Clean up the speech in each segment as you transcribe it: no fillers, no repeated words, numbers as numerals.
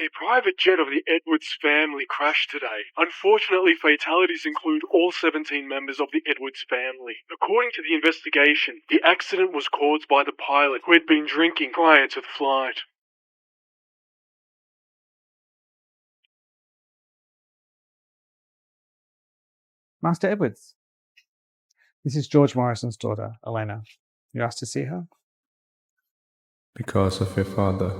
A private jet of the Edwards family crashed today. Unfortunately, fatalities include all 17 members of the Edwards family. According to the investigation, the accident was caused by the pilot, who had been drinking prior to the flight. Master Edwards, this is George Morrison's daughter, Elena. You asked to see her? Because of your father,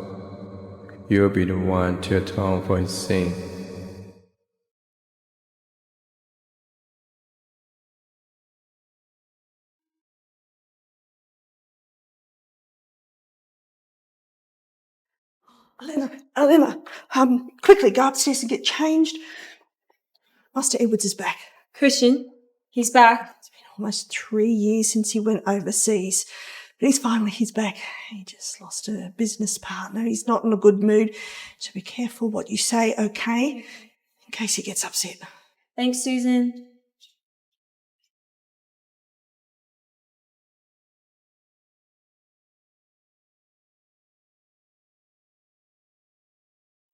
you'll be the one to atone for his sin. Elena, quickly go upstairs and get changed. Master Edwards is back. Christian, he's back. It's been almost 3 years since he went overseas. But he's back. He just lost a business partner. He's not in a good mood. So be careful what you say, okay? In case he gets upset. Thanks, Susan.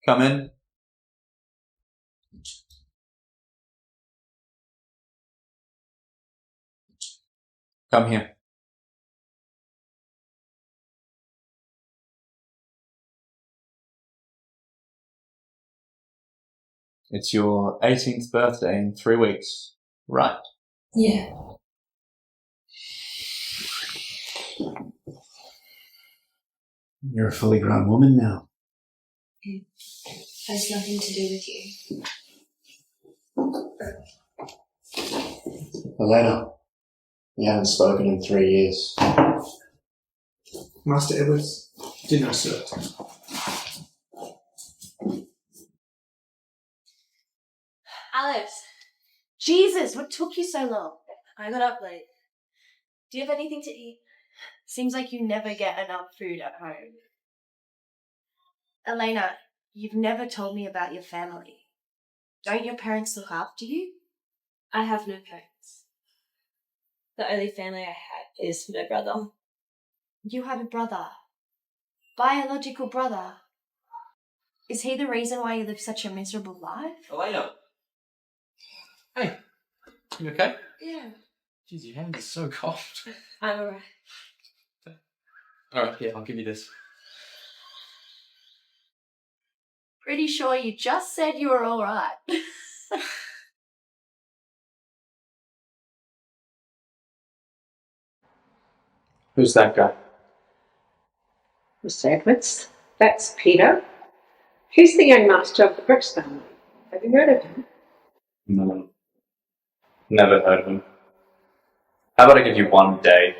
Come in. Come here. It's your 18th birthday in 3 weeks, right? Yeah. You're a fully grown woman now. It has nothing to do with you. Elena, you haven't spoken in 3 years. Master Edwards, dinner served. Alice! Jesus, what took you so long? I got up late. Do you have anything to eat? Seems like you never get enough food at home. Elena, you've never told me about your family. Don't your parents look after you? I have no parents. The only family I had is my brother. You have a brother? Biological brother? Is he the reason why you live such a miserable life? Elena! Hey, you okay? Yeah. Jeez, your hand is so cold. I'm alright. Alright, yeah, I'll give you this. Pretty sure you just said you were alright. Who's that guy? Mr. Edwards, that's Peter. He's the young master of the Brooks family. Have you heard of him? No. Never heard of him. How about I give you 1 day,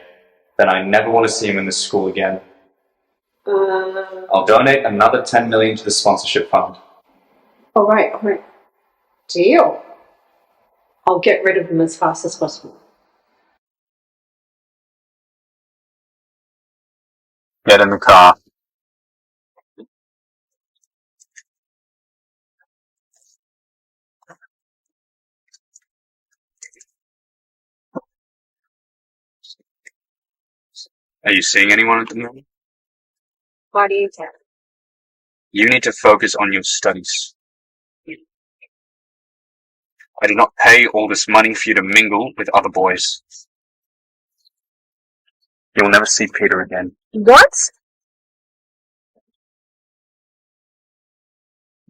then I never want to see him in this school again. I'll donate another 10 million to the sponsorship fund. All right. Deal. I'll get rid of him as fast as possible. Get in the car. Are you seeing anyone at the moment? Why do you care? You need to focus on your studies. I did not pay all this money for you to mingle with other boys. You'll never see Peter again. What?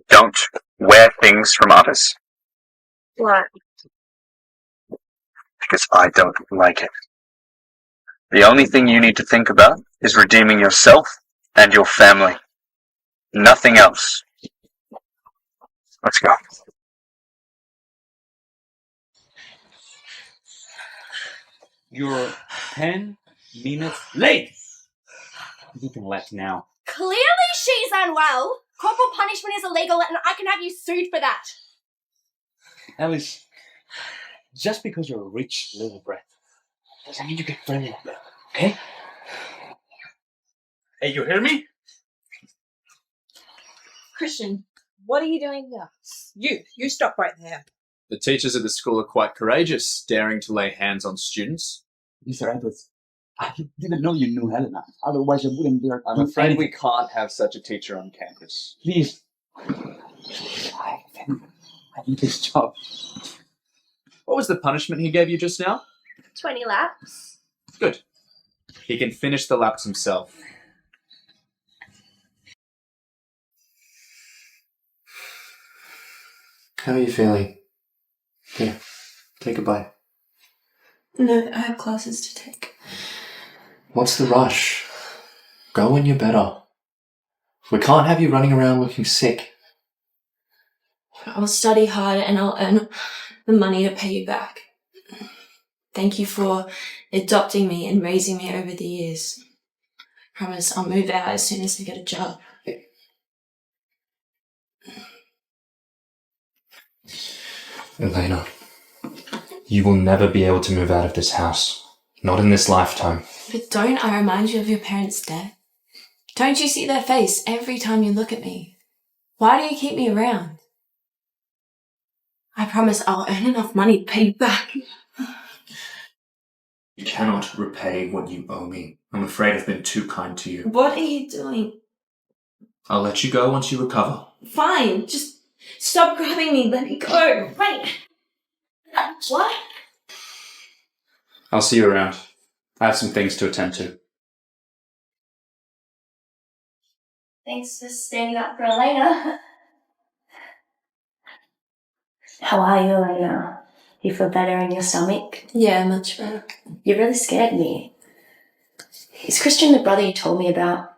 Don't wear things from others. Why? Because I don't like it. The only thing you need to think about is redeeming yourself and your family. Nothing else. Let's go. You're 10 minutes late! You can left now. Clearly she's unwell. Corporal punishment is illegal and I can have you sued for that. Alice, just because you're a rich little brat doesn't mean you get friendly like that, okay? Hey, you hear me? Christian, what are you doing here? You stop right there. The teachers at the school are quite courageous, daring to lay hands on students. Mr. Edwards, I didn't know you knew Helena. Otherwise, I wouldn't dare. I'm afraid we can't have such a teacher on campus. Please, I need this job. What was the punishment he gave you just now? 20 laps. Good. He can finish the laps himself. How are you feeling? Here, take a bite. No, I have classes to take. What's the rush? Go when you're better. We can't have you running around looking sick. I'll study hard and I'll earn the money to pay you back. Thank you for adopting me and raising me over the years. Promise I'll move out as soon as I get a job. Elena, you will never be able to move out of this house. Not in this lifetime. But don't I remind you of your parents' death? Don't you see their face every time you look at me? Why do you keep me around? I promise I'll earn enough money to pay you back. You cannot repay what you owe me. I'm afraid I've been too kind to you. What are you doing? I'll let you go once you recover. Fine, just stop grabbing me. Let me go. Wait. What? I'll see you around. I have some things to attend to. Thanks for standing up for Elena. How are you, Elena? You feel better in your stomach? Yeah, much better. You really scared me. Is Christian the brother you told me about?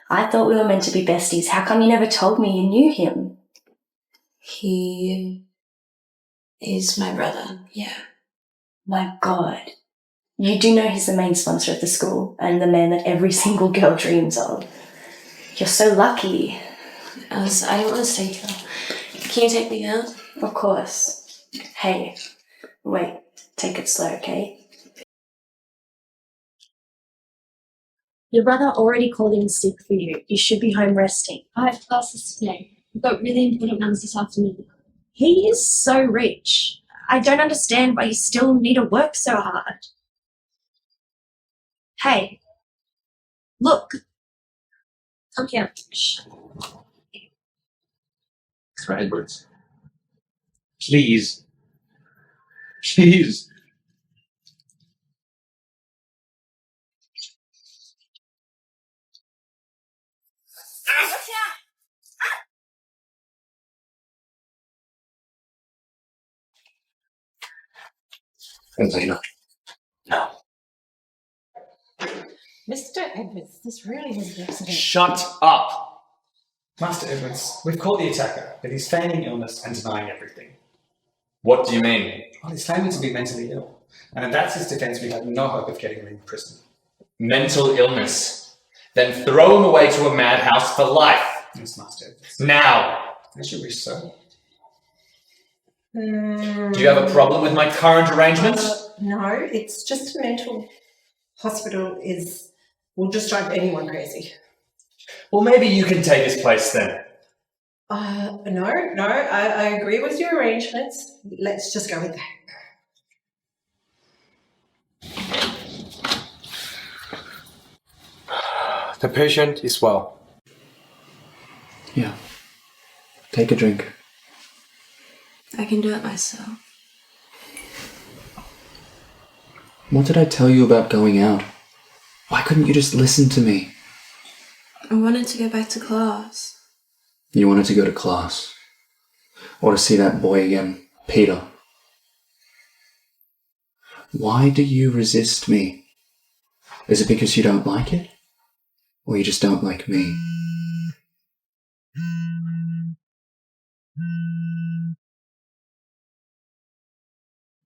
I thought we were meant to be besties. How come you never told me you knew him? He is my brother, yeah. My God. You do know he's the main sponsor of the school and the man that every single girl dreams of. You're so lucky. Alice, I don't want to stay here. Can you take me out? Of course. Hey, wait. Take it slow, okay? Your brother already called in sick for you. You should be home resting. I have classes today. We've got really important ones this afternoon. He is so rich. I don't understand why you still need to work so hard. Hey, look. Come here. Shh. Mr. Edwards. Please. Please. Elena. No. Mr. Edwards, this really was an accident. Shut up! Master Edwards, we've caught the attacker, but he's feigning illness and denying everything. What do you mean? Well, he's claiming to be mentally ill, and if that's his defense, we have no hope of getting him in prison. Mental illness. Then throw him away to a madhouse for life. Yes, Master Edwards. Now! As you wish, sir. Do you have a problem with my current arrangements? No, it's just a mental hospital will just drive anyone crazy. Well, maybe you can take his place then. No, I agree with your arrangements. Let's just go with that. The patient is well. Yeah. Take a drink. I can do it myself. What did I tell you about going out? Why couldn't you just listen to me? I wanted to go back to class. You wanted to go to class. Or to see that boy again, Peter. Why do you resist me? Is it because you don't like it? Or you just don't like me?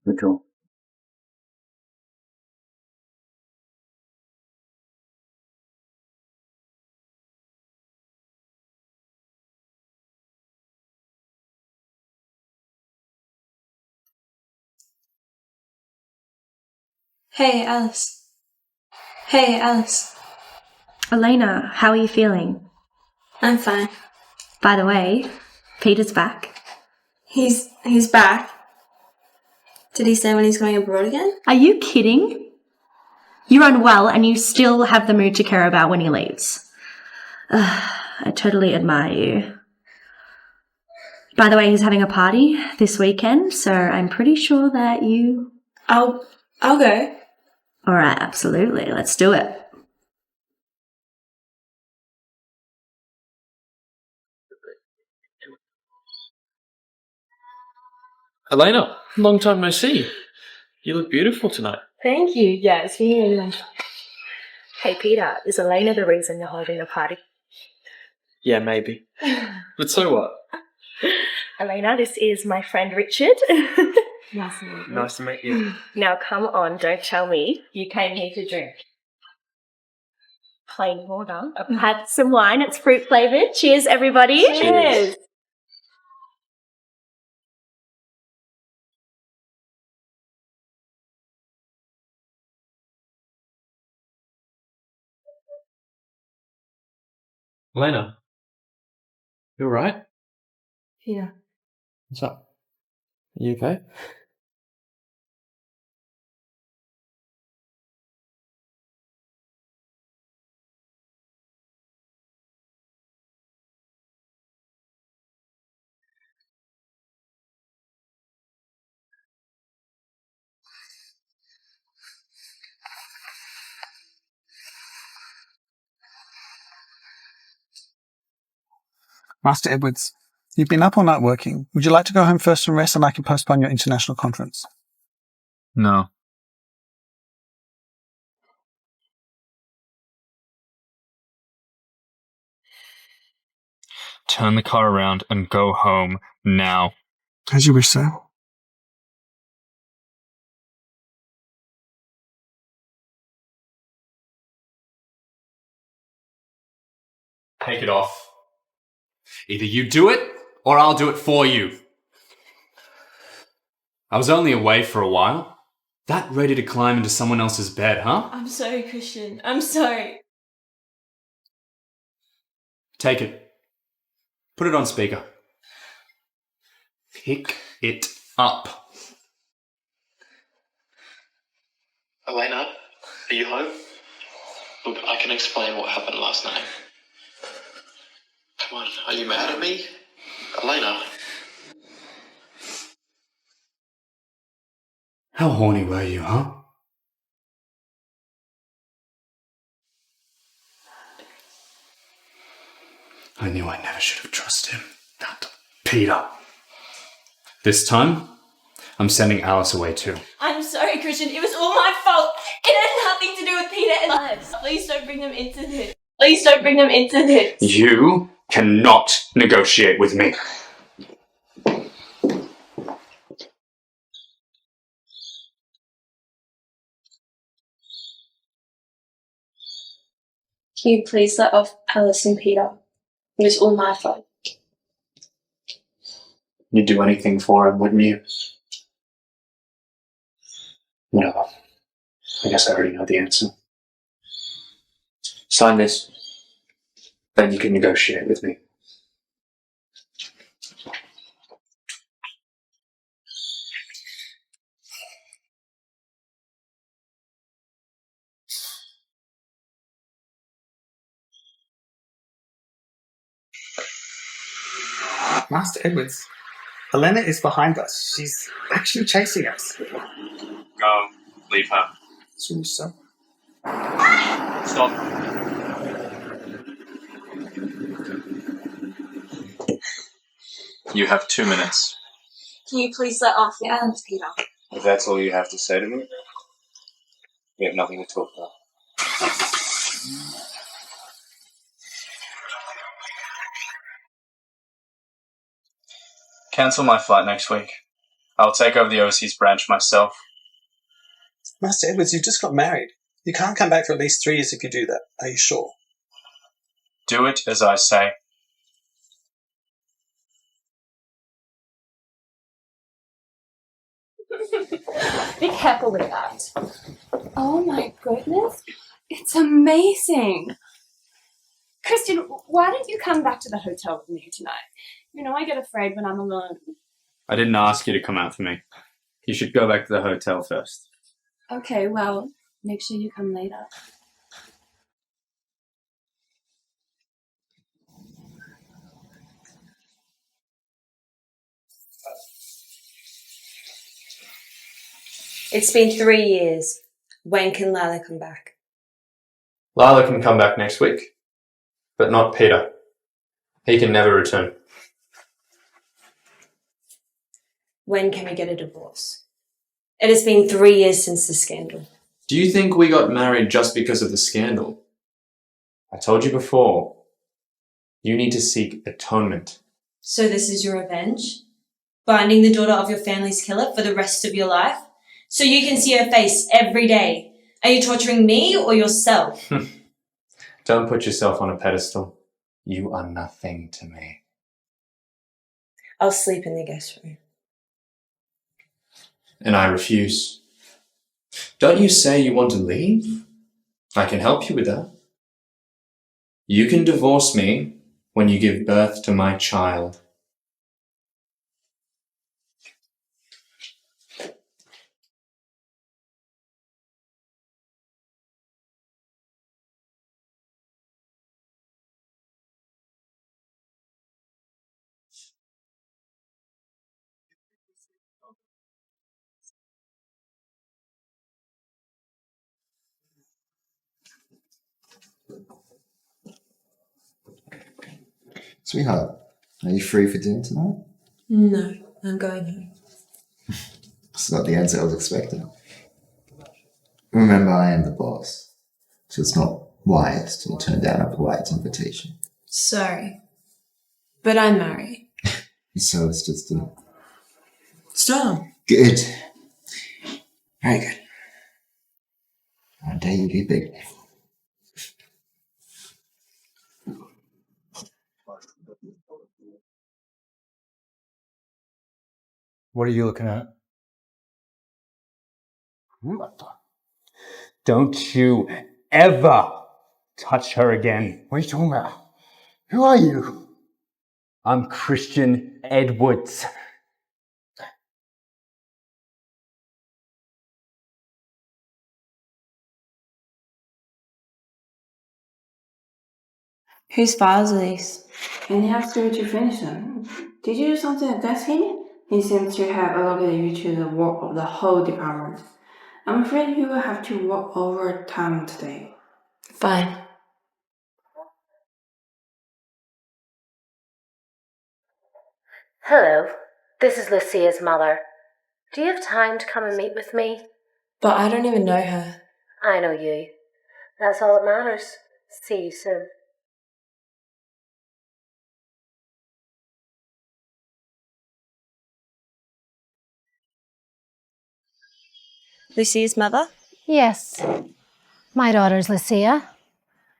Mitchell. Hey, Alice. Hey, Alice. Elena, how are you feeling? I'm fine. By the way, Peter's back. He's back. Did he say when he's going abroad again? Are you kidding? You're unwell and you still have the mood to care about when he leaves. I totally admire you. By the way, he's having a party this weekend, so I'm pretty sure that you... I'll go. All right, absolutely. Let's do it. Elena, long time no see. You look beautiful tonight. Thank you. Yeah, it's been really nice. Hey, Peter, is Elena the reason you're holding the party? Yeah, maybe. But so what? Elena, this is my friend Richard. Nice to meet you. Nice to meet you. Now, come on, don't tell me you came here to drink. Plain water. I've had some wine. It's fruit flavoured. Cheers, everybody. Cheers. Elena, you alright? Yeah. What's up? Are you okay? Master Edwards, you've been up all night working. Would you like to go home first and rest, and I can postpone your international conference? No. Turn the car around and go home now. As you wish, sir. Take it off. Either you do it, or I'll do it for you. I was only away for a while. That ready to climb into someone else's bed, huh? I'm sorry, Christian. I'm sorry. Take it. Put it on speaker. Pick it up. Elena, are you home? Look, I can explain what happened last night. Come on, are you mad at me? Elena. How horny were you, huh? I knew I never should have trusted him. That Peter. This time, I'm sending Alice away too. I'm sorry, Christian. It was all my fault. It had nothing to do with Peter and Alice. Please don't bring them into this. Please don't bring them into this. You cannot negotiate with me. Can you please let off Alice and Peter? It was all my fault. You'd do anything for him, wouldn't you? Whatever. I guess I already know the answer. Sign this. Then you can negotiate with me. Master Edwards, Elena is behind us. She's actually chasing us. Go. Leave her. As you wish, sir. Stop. You have 2 minutes. Can you please let off Alice, Peter? If that's all you have to say to me, we have nothing to talk about. Cancel my flight next week. I'll take over the overseas branch myself. Master Edwards, you've just got married. You can't come back for at least 3 years if you do that. Are you sure? Do it as I say. Be careful with that. Oh my goodness. It's amazing. Christian, why didn't you come back to the hotel with me tonight? You know I get afraid when I'm alone. I didn't ask you to come out for me. You should go back to the hotel first. Okay, well, make sure you come later. It's been 3 years. When can Lila come back? Lila can come back next week, but not Peter. He can never return. When can we get a divorce? It has been 3 years since the scandal. Do you think we got married just because of the scandal? I told you before, you need to seek atonement. So this is your revenge? Finding the daughter of your family's killer for the rest of your life? So you can see her face every day? Are you torturing me or yourself? Don't put yourself on a pedestal. You are nothing to me. I'll sleep in the guest room. And I refuse. Don't you say you want to leave? I can help you with that. You can divorce me when you give birth to my child. Sweetheart, are you free for dinner tonight? No, I'm going home. It's not the answer I was expecting. Remember, I am the boss, so it's not wise to turn down a polite invitation. Sorry, but I'm married. So it's just dinner. Stop. Good. Very good. One day you'll be big. What are you looking at? Don't you ever touch her again. What are you talking about? Who are you? I'm Christian Edwards. Whose files are these? And he asked you to finish them. Did you do something against him? He seems to have allocated you to the work of the whole department. I'm afraid you will have to work overtime today. Fine. Hello, this is Lucia's mother. Do you have time to come and meet with me? But I don't even know her. I know you. That's all that matters. See you soon. Lucia's mother? Yes. My daughter's Lucia,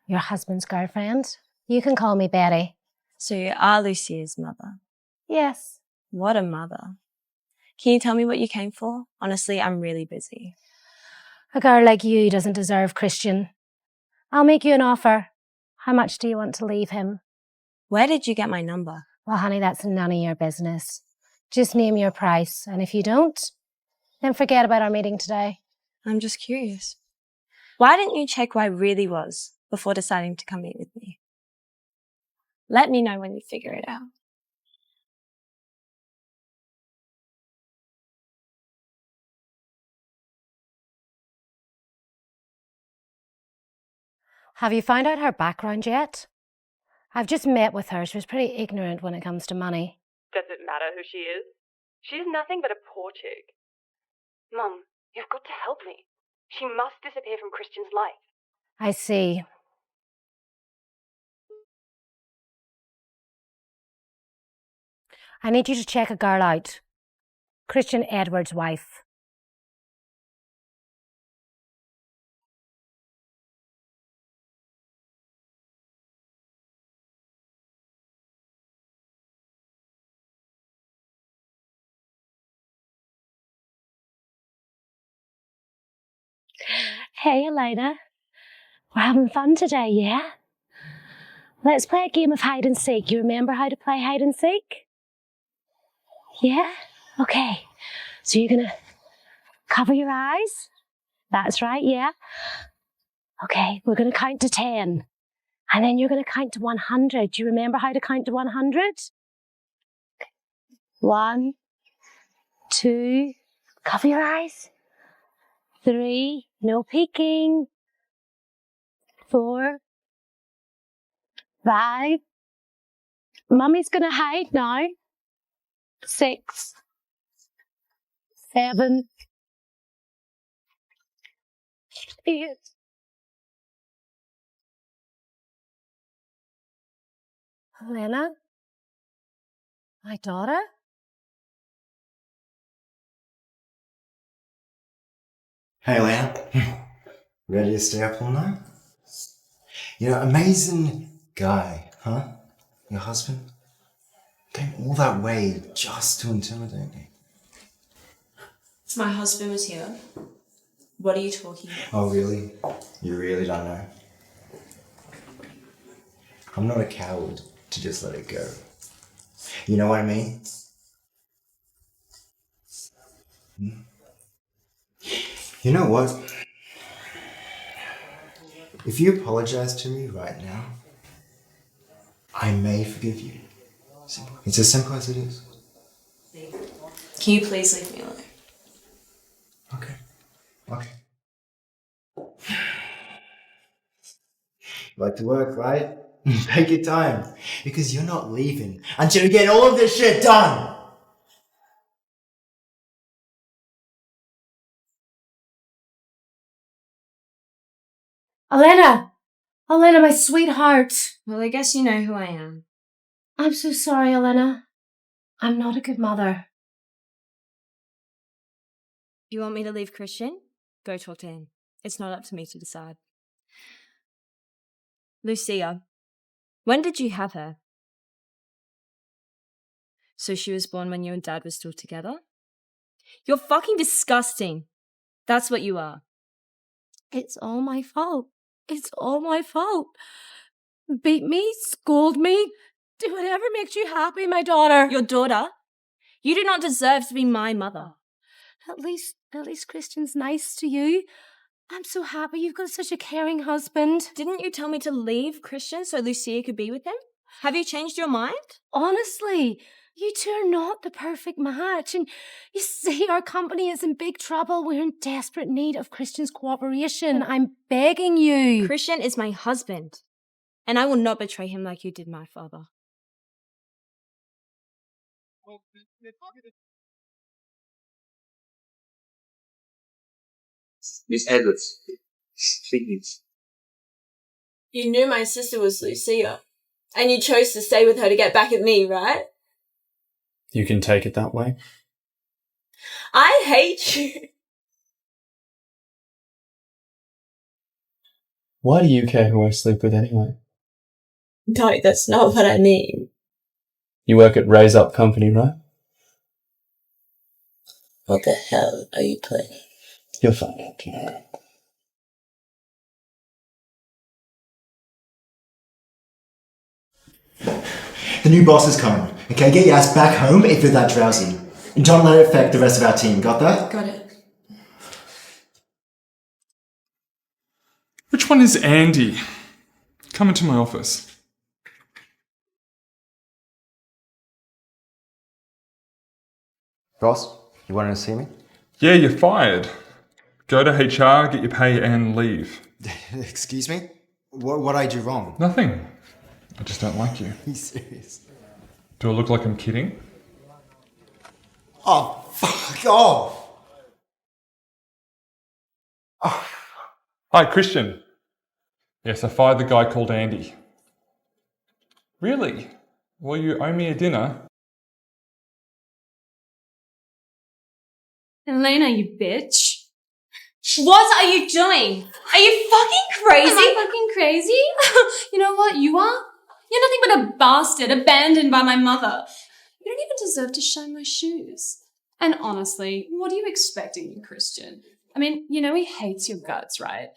your husband's girlfriend. You can call me Betty. So you are Lucia's mother? Yes. What a mother. Can you tell me what you came for? Honestly, I'm really busy. A girl like you doesn't deserve Christian. I'll make you an offer. How much do you want to leave him? Where did you get my number? Well, honey, that's none of your business. Just name your price, and if you don't, then forget about our meeting today. I'm just curious. Why didn't you check who I really was before deciding to come meet with me? Let me know when you figure it out. Have you found out her background yet? I've just met with her. She was pretty ignorant when it comes to money. Does it matter who she is? She's nothing but a poor chick. Mum, you've got to help me. She must disappear from Christian's life. I see. I need you to check a girl out. Christian Edwards' wife. Hey, Elena. We're having fun today, yeah? Let's play a game of hide and seek. You remember how to play hide and seek? Yeah? Okay. So you're gonna cover your eyes? That's right, yeah? Okay, we're gonna count to 10. And then you're gonna count to 100. Do you remember how to count to 100? 1, 2, cover your eyes. 3, no peeking. 4, 5. Mummy's gonna hide now. 6, 7, 8. Elena? My daughter? Hey, Elena. Ready to stay up all night? You know, amazing guy, huh? Your husband? Came all that way just to intimidate me. If my husband was here, what are you talking about? Oh, really? You really don't know? I'm not a coward to just let it go. You know what I mean? Hmm? You know what? If you apologize to me right now, I may forgive you. Simple. It's as simple as it is. Can you please leave me alone? Okay. You like to work, right? Take your time. Because you're not leaving until you get all of this shit done! Elena! Elena, my sweetheart. Well, I guess you know who I am. I'm so sorry, Elena. I'm not a good mother. You want me to leave Christian? Go talk to him. It's not up to me to decide. Lucia, when did you have her? So she was born when you and Dad were still together? You're fucking disgusting. That's what you are. It's all my fault. It's all my fault. Beat me, scold me, do whatever makes you happy, my daughter. Your daughter? You do not deserve to be my mother. At least Christian's nice to you. I'm so happy you've got such a caring husband. Didn't you tell me to leave Christian so Lucia could be with him? Have you changed your mind? Honestly, you two are not the perfect match. And you see, our company is in big trouble. We're in desperate need of Christian's cooperation. I'm begging you. Christian is my husband, and I will not betray him like you did my father. Miss Edwards, please. You knew my sister was Lucia, and you chose to stay with her to get back at me, right? You can take it that way. I hate you. Why do you care who I sleep with anyway? No, that's not what I mean. You work at Raise Up Company, right? What the hell are you playing? You'll find out tomorrow. The new boss is coming. Okay, get your ass back home if you're that drowsy. And don't let it affect the rest of our team. Got that? Got it. Which one is Andy? Come into my office. Ross, you wanted to see me? Yeah, you're fired. Go to HR, get your pay and leave. Excuse me? What'd I do wrong? Nothing. I just don't like you. Are you serious? Do I look like I'm kidding? Oh, fuck off! Oh. Hi, Christian. Yes, I fired the guy called Andy. Really? Well, you owe me a dinner. Elena, you bitch. What are you doing? Are you fucking crazy? Am I fucking crazy? You know what you are? You're nothing but a bastard abandoned by my mother. You don't even deserve to shine my shoes. And honestly, what are you expecting, Christian? I mean, you know he hates your guts, right?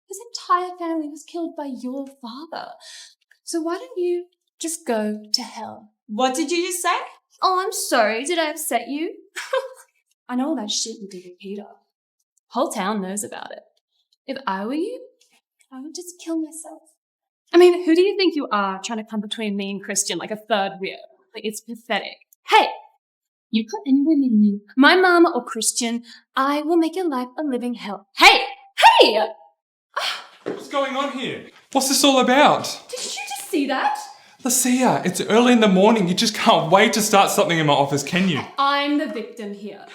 His entire family was killed by your father. So why don't you just go to hell? What did you just say? Oh, I'm sorry. Did I upset you? I know all that shit you did with Peter. Whole town knows about it. If I were you, I would just kill myself. I mean, who do you think you are trying to come between me and Christian like a third wheel? Like, it's pathetic. Hey, You put anyone in you, my mom or Christian, I will make your life a living hell. Hey! Hey! What's going on here? What's this all about? Did you just see that? Lucia, it's early in the morning. You just can't wait to start something in my office, can you? I'm the victim here.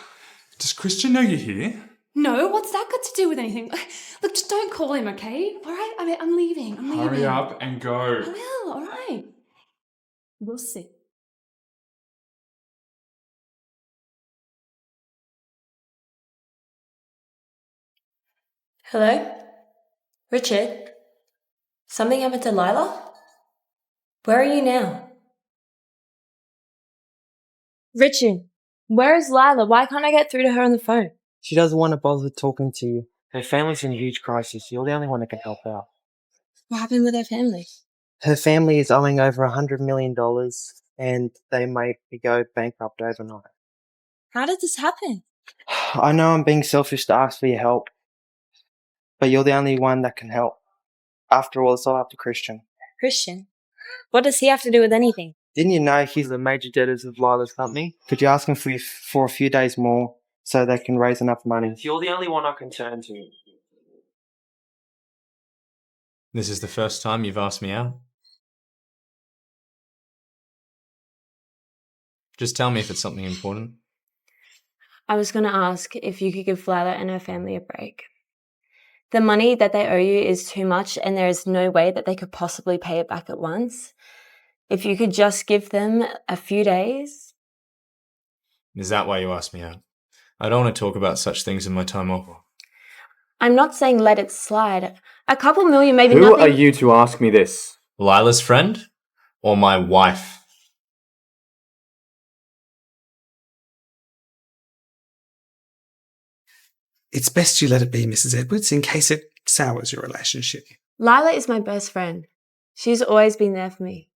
Does Christian know you're here? No, what's that got to do with anything? Look, just don't call him, okay? All right? I'm leaving. Hurry up and go. I will, all right. We'll see. Hello? Richard? Something happened to Lila? Where are you now? Richard, where is Lila? Why can't I get through to her on the phone? She doesn't want to bother talking to you. Her family's in a huge crisis. You're the only one that can help out. What happened with her family? Her family is owing over $100 million and they may go bankrupt overnight. How did this happen? I know I'm being selfish to ask for your help, but you're the only one that can help. After all, it's all up to Christian. Christian? What does he have to do with anything? Didn't you know he's the major debtors of Lila's company? Could you ask him for a few days more so they can raise enough money? You're the only one I can turn to. This is the first time you've asked me out? Just tell me if it's something important. I was going to ask if you could give Lila and her family a break. The money that they owe you is too much and there is no way that they could possibly pay it back at once. If you could just give them a few days. Is that why you asked me out? I don't want to talk about such things in my time off. I'm not saying let it slide. A couple million, maybe Who nothing. are you to ask me this? Lila's friend? Or my wife? It's best you let it be, Mrs. Edwards, in case it sours your relationship. Lila is my best friend. She's always been there for me.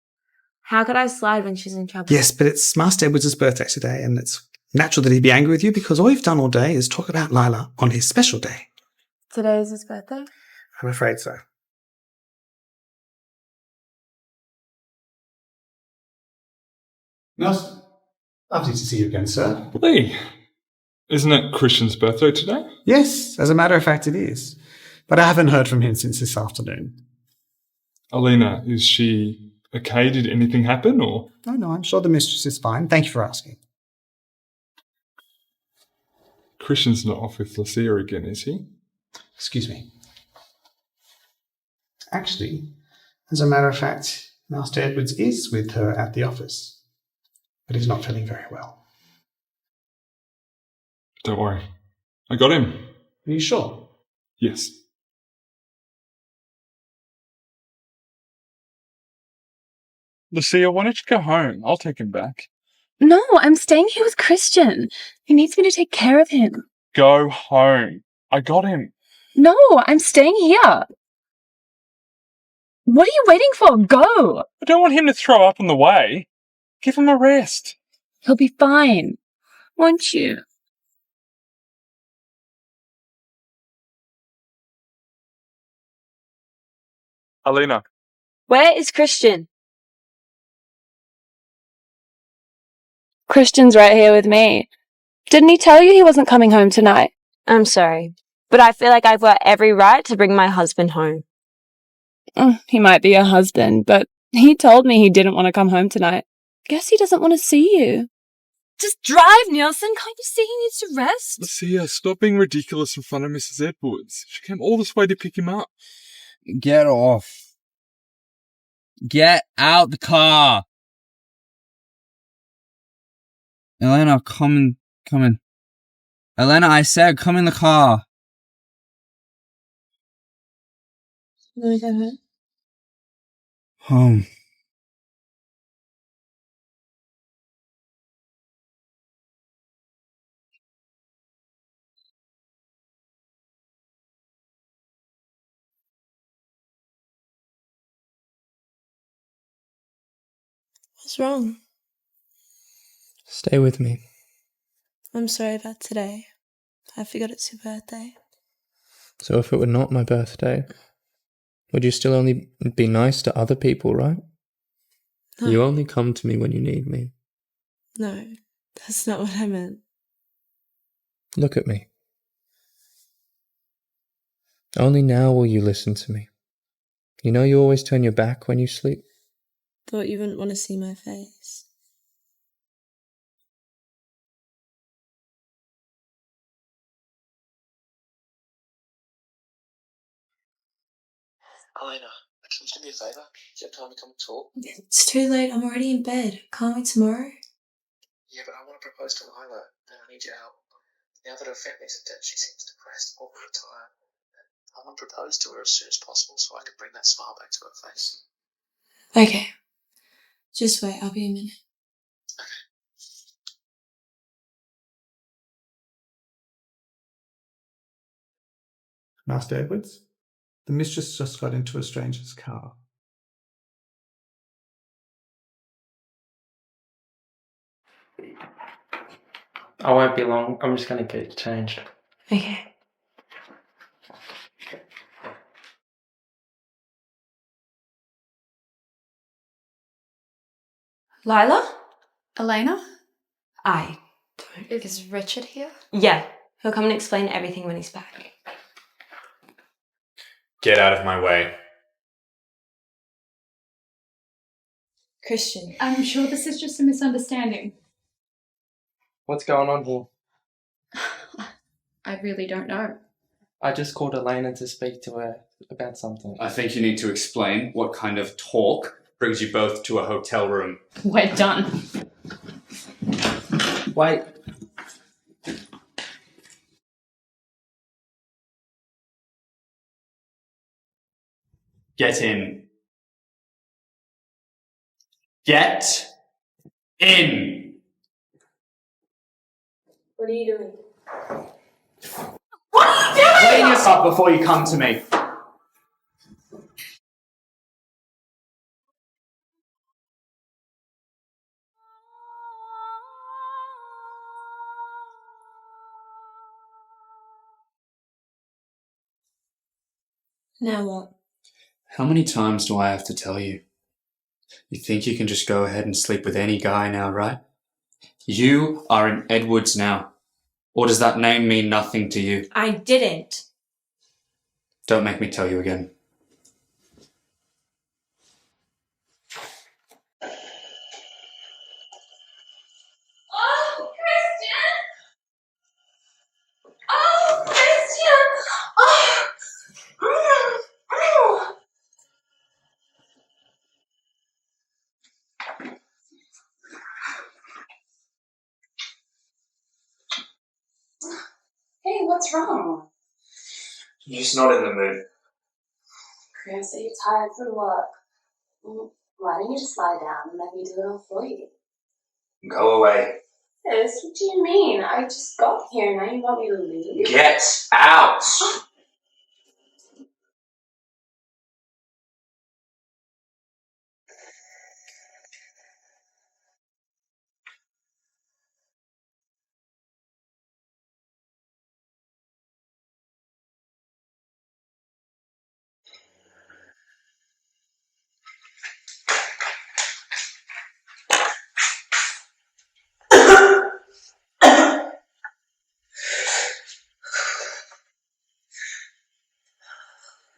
How could I slide when she's in trouble? Yes, but it's Master Edwards' birthday today, and it's natural that he'd be angry with you because all you've done all day is talk about Lila on his special day. Today is his birthday? I'm afraid so. Nelson, lovely to see you again, sir. Lee, isn't it Christian's birthday today? Yes, as a matter of fact it is. But I haven't heard from him since this afternoon. Elena, is she okay? Did anything happen or? No, I'm sure the mistress is fine. Thank you for asking. Christian's not off with Lucia again, is he? Excuse me. Actually, as a matter of fact, Master Edwards is with her at the office. But he's not feeling very well. Don't worry. I got him. Are you sure? Yes. Lucia, why don't you go home? I'll take him back. No, I'm staying here with Christian. He needs me to take care of him. Go home. I got him. No, I'm staying here. What are you waiting for? Go! I don't want him to throw up on the way. Give him a rest. He'll be fine. Won't you? Elena. Where is Christian? Christian's right here with me. Didn't he tell you he wasn't coming home tonight? I'm sorry, but I feel like I've got every right to bring my husband home. He might be your husband, but he told me he didn't want to come home tonight. Guess he doesn't want to see you. Just drive, Nielsen. Can't you see he needs to rest? Lucia, stop being ridiculous in front of Mrs. Edwards. She came all this way to pick him up. Get off. Get out the car. Elena, come in. Elena, I said come in the car. Let me go home. Home. What's wrong? Stay with me. I'm sorry about today. I forgot it's your birthday. So if it were not my birthday, would you still only be nice to other people, right? No. You only come to me when you need me. No, That's not what I meant. Look at me. Only now will you listen to me. You know you always turn your back when you sleep. Thought you wouldn't want to see my face. Elena, can you do me a favour? Do you have time to come and talk? It's too late. I'm already in bed. Can't we tomorrow? Yeah, but I want to propose to Lila, and I need your help. Now that her family's in debt, she seems depressed all the time. I want to propose to her as soon as possible so I can bring that smile back to her face. Okay. Just wait. I'll be a minute. Master Edwards, the mistress just got into a stranger's car. I won't be long. I'm just going to get changed. Okay. Lila? Elena? I. Is Richard here? Yeah. He'll come and explain everything when he's back. Get out of my way. Christian. I'm sure this is just a misunderstanding. What's going on here? I really don't know. I just called Elena to speak to her about something. I think you need to explain what kind of talk brings you both to a hotel room. We're done. Wait. Get in. Get in! What are you doing? Clean yourself before you come to me. Now what? How many times do I have to tell you? You think you can just go ahead and sleep with any guy now, right? You are in Edwards now. Or does that name mean nothing to you? I didn't. Don't make me tell you again. Oh, Christian! Oh, Christian! Oh! Hey, what's wrong? I'm just not in the mood. Chris, are you tired from work? Why don't you just lie down and let me do it all for you? Go away. Chris, what do you mean? I just got here and now you want me to leave? Get out!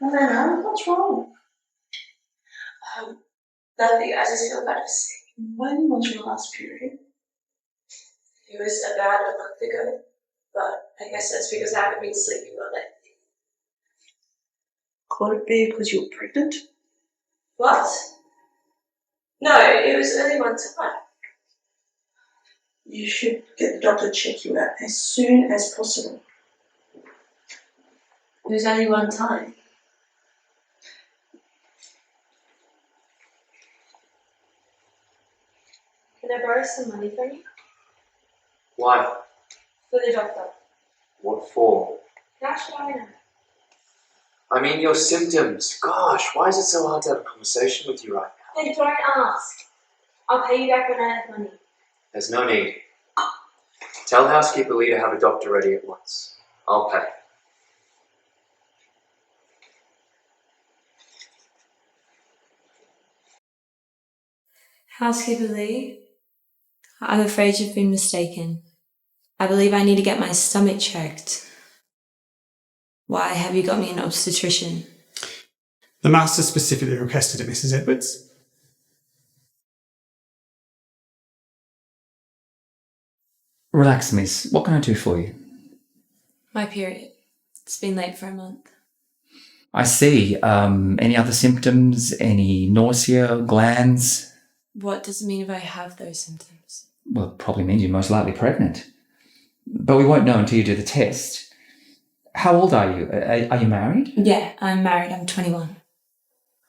Elena, what's wrong? Nothing. I just feel kind of sick. When was your last period? It was about a month ago, but I guess that's because I haven't been sleeping well lately. Could it be because you're pregnant? What? No, it was only one time. You should get the doctor to check you out as soon as possible. It was only one time. Can I borrow some money from you? Why? For the doctor. What for? Cash line. I mean, your symptoms. Gosh, why is it so hard to have a conversation with you right now? Then don't ask. I'll pay you back when I have money. There's no need. Tell housekeeper Lee to have a doctor ready at once. I'll pay. Housekeeper Lee, I'm afraid you've been mistaken. I believe I need to get my stomach checked. Why have you got me an obstetrician? The Master specifically requested it, Mrs. Edwards. Relax, miss. What can I do for you? My period. It's been late for a month. I see. Any other symptoms? Any nausea, glands? What does it mean if I have those symptoms? Well, it probably means you're most likely pregnant. But we won't know until you do the test. How old are you? Are you married? Yeah, I'm married. I'm 21.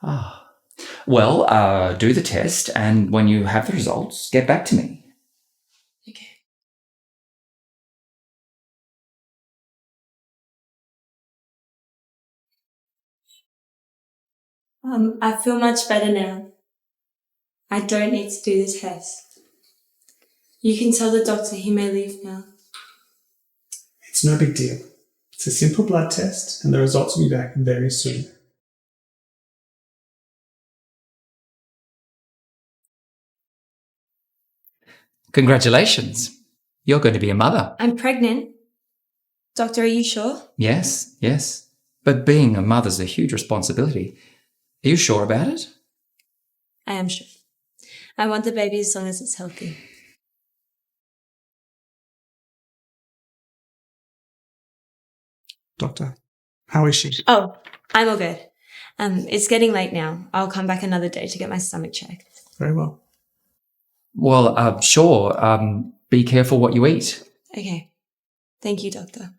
Ah. Well, do the test, and when you have the results, get back to me. Okay. I feel much better now. I don't need to do the test. You can tell the doctor he may leave now. It's no big deal. It's a simple blood test, and the results will be back very soon. Congratulations. You're going to be a mother. I'm pregnant. Doctor, are you sure? Yes, yes. But being a mother's a huge responsibility. Are you sure about it? I am sure. I want the baby as long as it's healthy. Doctor, how is she? Oh, I'm all good. It's getting late now. I'll come back another day to get my stomach checked. Very well. Well, sure. Be careful what you eat. Okay. Thank you, Doctor.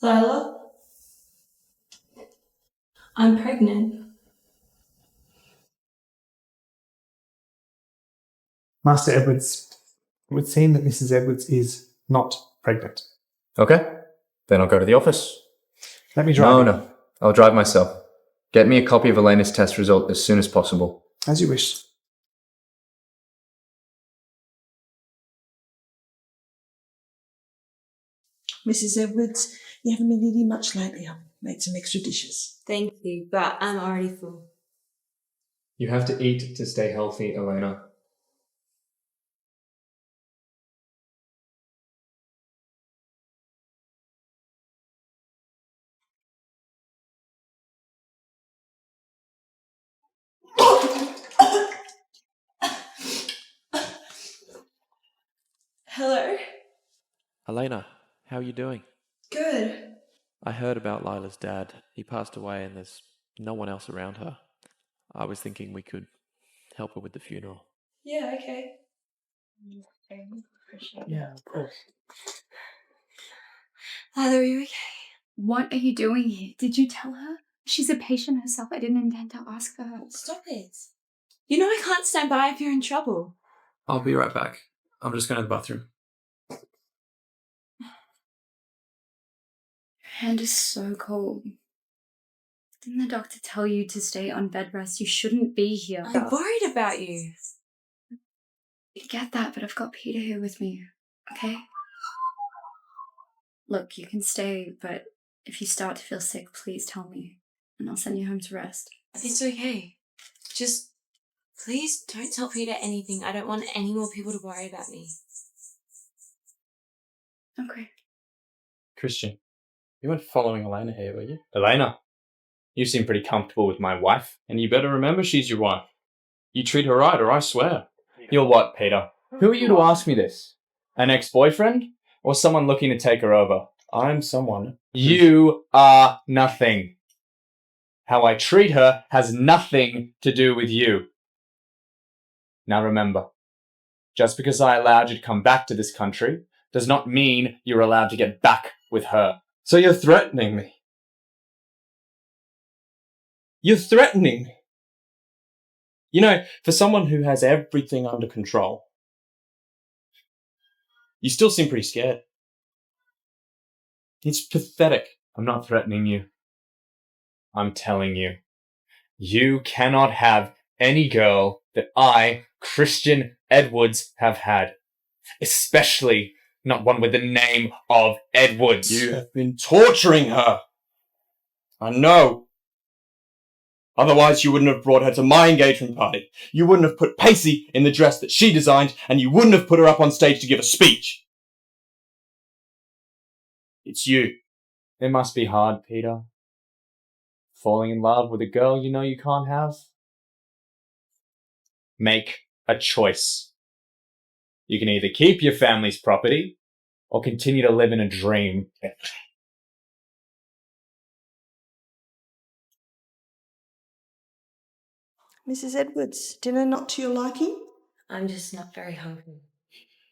Lila? I'm pregnant. Master Edwards, it would seem that Mrs. Edwards is not pregnant. Okay, then I'll go to the office. Let me drive. No, I'll drive myself. Get me a copy of Elena's test result as soon as possible. As you wish. Mrs. Edwards, you haven't been eating much lately. I've made some extra dishes. Thank you, but I'm already full. You have to eat to stay healthy, Elena. Hello? Elena, how are you doing? Good. I heard about Lila's dad. He passed away and there's no one else around her. I was thinking we could help her with the funeral. Yeah, okay. Yeah, of course. Lila, are you okay? What are you doing here? Did you tell her? She's a patient herself. I didn't intend to ask her. Stop it. You know I can't stand by if you're in trouble. I'll be right back. I'm just going to the bathroom. Your hand is so cold. Didn't the doctor tell you to stay on bed rest? You shouldn't be here. I'm worried about you. I get that, but I've got Peter here with me, okay? Look, you can stay, but if you start to feel sick, please tell me, and I'll send you home to rest. It's okay. Just please don't tell Peter anything. I don't want any more people to worry about me. Okay. Christian, you weren't following Elena here, were you? Elena, you seem pretty comfortable with my wife. And you better remember she's your wife. You treat her right, or I swear. You're what, Peter? Who are you to ask me this? An ex-boyfriend? Or someone looking to take her over? I'm someone. You are nothing. How I treat her has nothing to do with you. Now remember, just because I allowed you to come back to this country does not mean you're allowed to get back with her. So you're threatening me? You're threatening me? You know, for someone who has everything under control, you still seem pretty scared. It's pathetic. I'm not threatening you. I'm telling you. You cannot have any girl that I, Christian Edwards, have had. Especially not one with the name of Edwards. You have been torturing her. I know. Otherwise, you wouldn't have brought her to my engagement party. You wouldn't have put Pacey in the dress that she designed, and you wouldn't have put her up on stage to give a speech. It's you. It must be hard, Peter. Falling in love with a girl you know you can't have? Make a choice. You can either keep your family's property or continue to live in a dream. Mrs. Edwards, dinner not to your liking? I'm just not very hungry.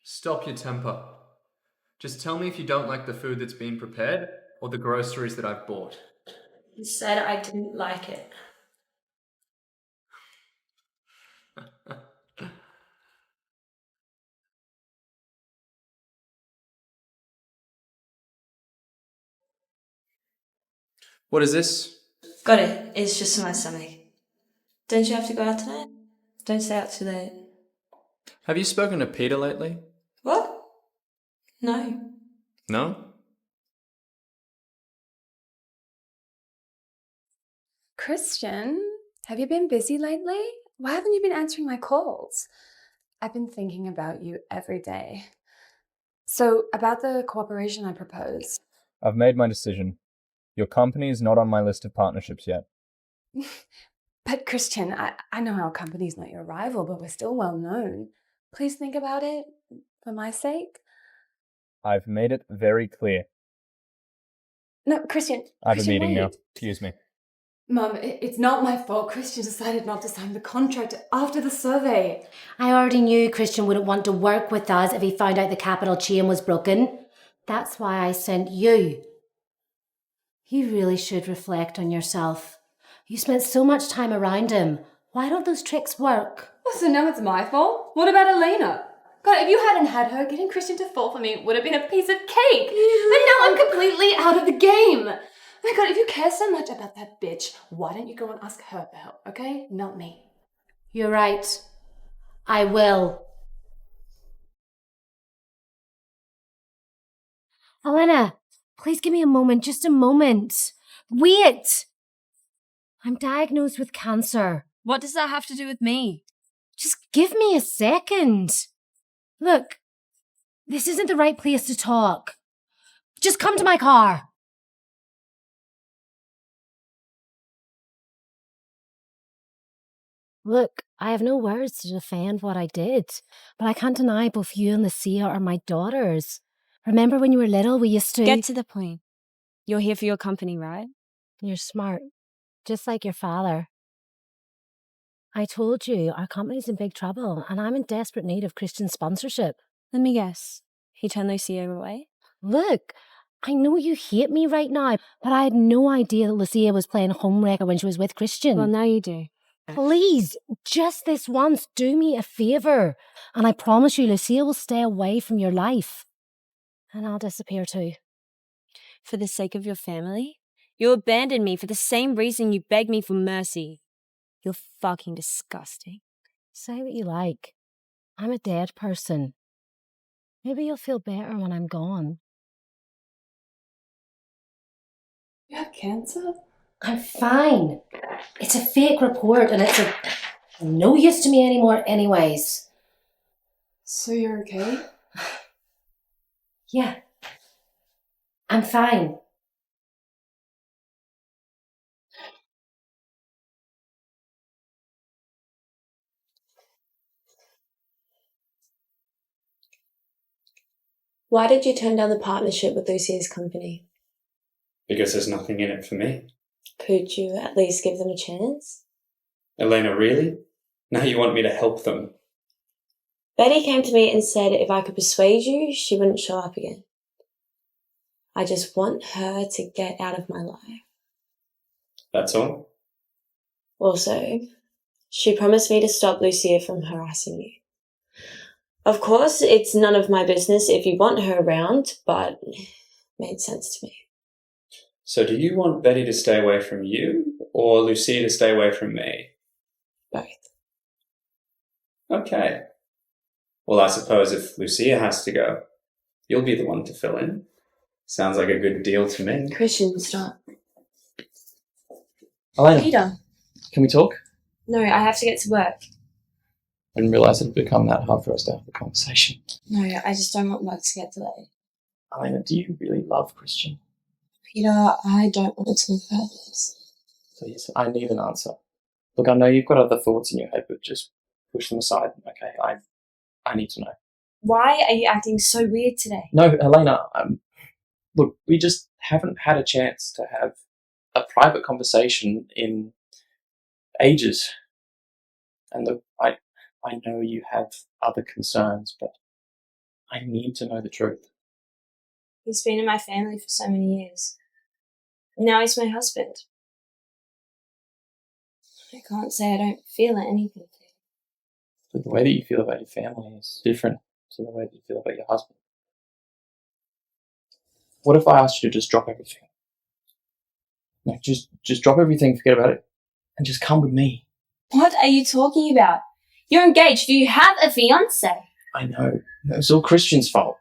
Stop your temper. Just tell me if you don't like the food that's been prepared or the groceries that I've bought. You said I didn't like it. What is this? Got it. It's just for my stomach. Don't you have to go out tonight? Don't stay out too late. Have you spoken to Peter lately? What? No. No? Christian, have you been busy lately? Why haven't you been answering my calls? I've been thinking about you every day. So, about the cooperation I proposed. I've made my decision. Your company is not on my list of partnerships yet. But Christian, I know our company's not your rival, but we're still well known. Please think about it, for my sake. I've made it very clear. No, Christian. I have a Christian, meeting now. wait. Excuse me. Mum, it's not my fault. Christian decided not to sign the contract after the survey. I already knew Christian wouldn't want to work with us if he found out the capital chain was broken. That's why I sent you. You really should reflect on yourself. You spent so much time around him. Why don't those tricks work? Oh, so now it's my fault? What about Elena? God, if you hadn't had her, getting Christian to fall for me would have been a piece of cake. But now I'm completely out of the game. Oh my God, if you care so much about that bitch, why don't you go and ask her for help, okay? Not me. You're right. I will. Elena, please give me a moment, just a moment. Wait! I'm diagnosed with cancer. What does that have to do with me? Just give me a second. Look, this isn't the right place to talk. Just come to my car. Look, I have no words to defend what I did, but I can't deny both you and Lucia are my daughters. Remember when you were little, we used to... Get to the point. You're here for your company, right? You're smart, just like your father. I told you, our company's in big trouble, and I'm in desperate need of Christian sponsorship. Let me guess. He turned Lucia away? Look, I know you hate me right now, but I had no idea that Lucia was playing homewrecker when she was with Christian. Well, now you do. Please, just this once, do me a favour. And I promise you, Lucia will stay away from your life. And I'll disappear too. For the sake of your family? You abandoned me for the same reason you begged me for mercy. You're fucking disgusting. Say what you like. I'm a dead person. Maybe you'll feel better when I'm gone. You have cancer? I'm fine. It's a fake report and it's of no use to me anymore anyways. So you're okay? Yeah. I'm fine. Why did you turn down the partnership with Lucia's company? Because there's nothing in it for me. Could you at least give them a chance? Elena, really? Now you want me to help them? Betty came to me and said if I could persuade you, she wouldn't show up again. I just want her to get out of my life. That's all? Also, she promised me to stop Lucia from harassing you. Of course, it's none of my business if you want her around, but it made sense to me. So do you want Betty to stay away from you, or Lucia to stay away from me? Both. Okay. Well, I suppose if Lucia has to go, you'll be the one to fill in. Sounds like a good deal to me. Christian, stop. Elena, Peter. can we talk? No, I have to get to work. I didn't realise it had become that hard for us to have the conversation. No, I just don't want work to get delayed. Elena, do you really love Christian? Peter, I don't want to talk about this. Please, I need an answer. Look, I know you've got other thoughts in your head, but just push them aside, okay? I need to know. Why are you acting so weird today? No, Elena, look, we just haven't had a chance to have a private conversation in ages. And look, I know you have other concerns, but I need to know the truth. He's been in my family for so many years. Now he's my husband. I can't say I don't feel anything. But the way that you feel about your family is different to the way that you feel about your husband. What if I asked you to just drop everything? Like, just drop everything, forget about it, and just come with me. What are you talking about? You're engaged. Do you have a fiancé? I know. It's all Christian's fault.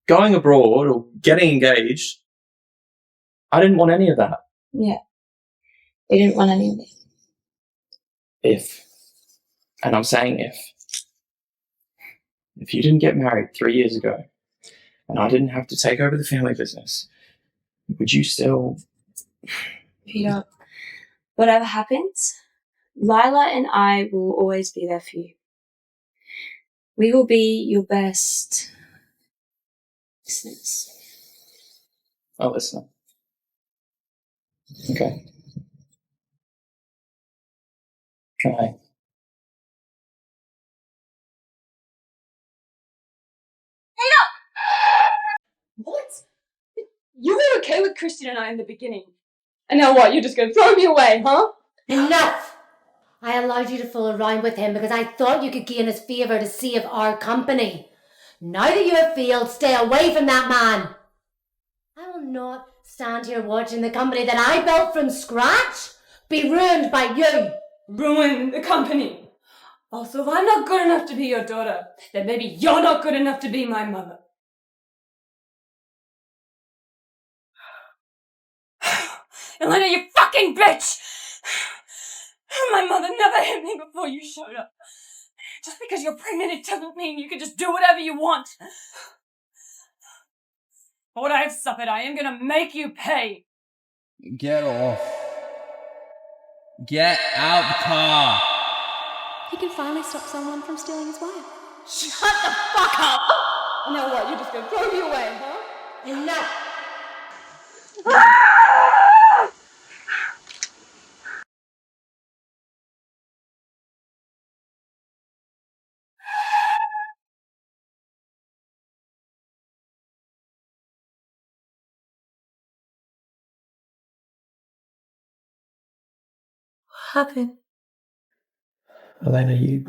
Going abroad or getting engaged, I didn't want any of that. Yeah. We didn't want any of it. If, and I'm saying if you didn't get married 3 years ago and I didn't have to take over the family business, would you still... Peter, whatever happens, Lila and I will always be there for you. We will be your best listeners. A listener. Okay. Can I? What? You were okay with Christian and I in the beginning. And now what? You're just going to throw me away, huh? Enough! I allowed you to fool around with him because I thought you could gain his favour to save our company. Now that you have failed, stay away from that man. I will not stand here watching the company that I built from scratch be ruined by you. Ruin the company. Also, if I'm not good enough to be your daughter, then maybe you're not good enough to be my mother. Elena, you fucking bitch! My mother never hit me before you showed up. Just because you're pregnant, it doesn't mean you can just do whatever you want. For what I have suffered, I am gonna make you pay. Get off. Get out the car. He can finally stop someone from stealing his wife. Shut the fuck up! Now what, you're just gonna throw me away, huh? Enough! What happened? Elena, you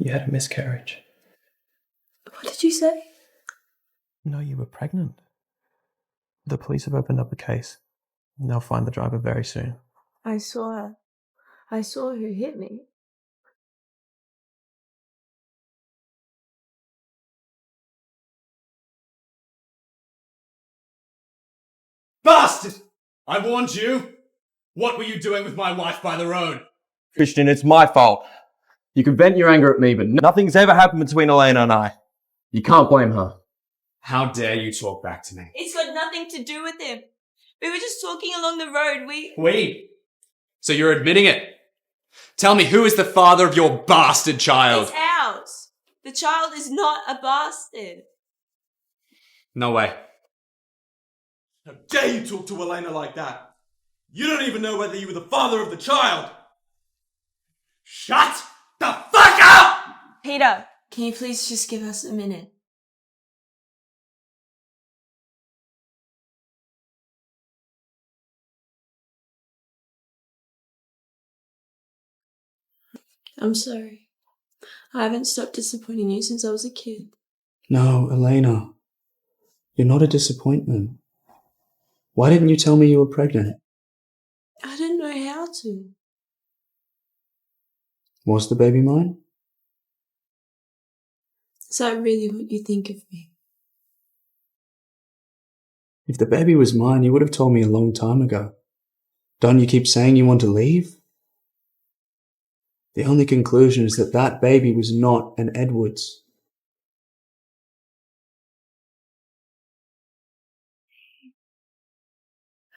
had a miscarriage. What did you say? No, you were pregnant. The police have opened up a case. They'll find the driver very soon. I saw who hit me. Bastard! I warned you! What were you doing with my wife by the road? Christian, it's my fault. You can vent your anger at me, but nothing's ever happened between Elena and I. You can't blame her. How dare you talk back to me? It's got nothing to do with him. We were just talking along the road. Wait. So you're admitting it? Tell me, who is the father of your bastard child? It's ours. The child is not a bastard. No way. How dare you talk to Elena like that? You don't even know whether you were the father of the child. Shut the fuck up! Peter, can you please just give us a minute? I'm sorry. I haven't stopped disappointing you since I was a kid. No, Elena. You're not a disappointment. Why didn't you tell me you were pregnant? I didn't know how to. Was the baby mine? Is that really what you think of me? If the baby was mine, you would have told me a long time ago. Don't you keep saying you want to leave? The only conclusion is that that baby was not an Edwards.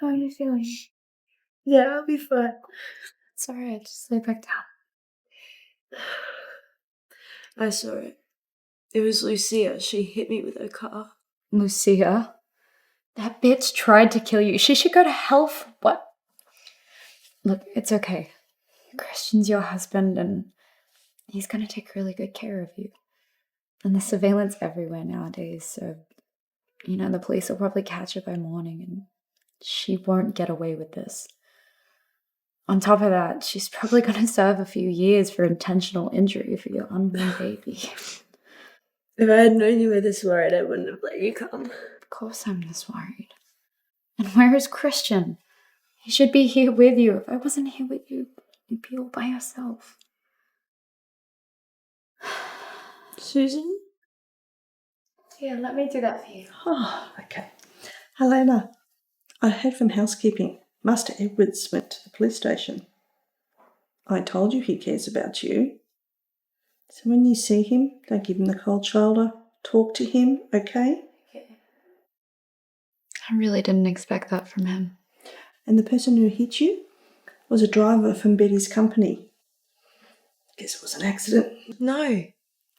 How are you feeling? Yeah, I'll be fine. It's alright, just lay back down. I saw it. It was Lucia. She hit me with her car. Lucia? That bitch tried to kill you. She should go to hell for what? Look, it's okay. Christian's your husband and he's gonna take really good care of you. And there's surveillance everywhere nowadays, so, the police will probably catch her by morning and she won't get away with this. On top of that, she's probably gonna serve a few years for intentional injury for your unborn baby. If I had known you were this worried, I wouldn't have let you come. Of course I'm this worried. And where is Christian? He should be here with you. If I wasn't here with you, you'd be all by yourself. Susan? Yeah, let me do that for you. Oh, okay. Elena, I heard from housekeeping. Master Edwards went to the police station. I told you he cares about you. So when you see him, don't give him the cold shoulder. Talk to him, okay? I really didn't expect that from him. And the person who hit you was a driver from Betty's company. Guess it was an accident. No.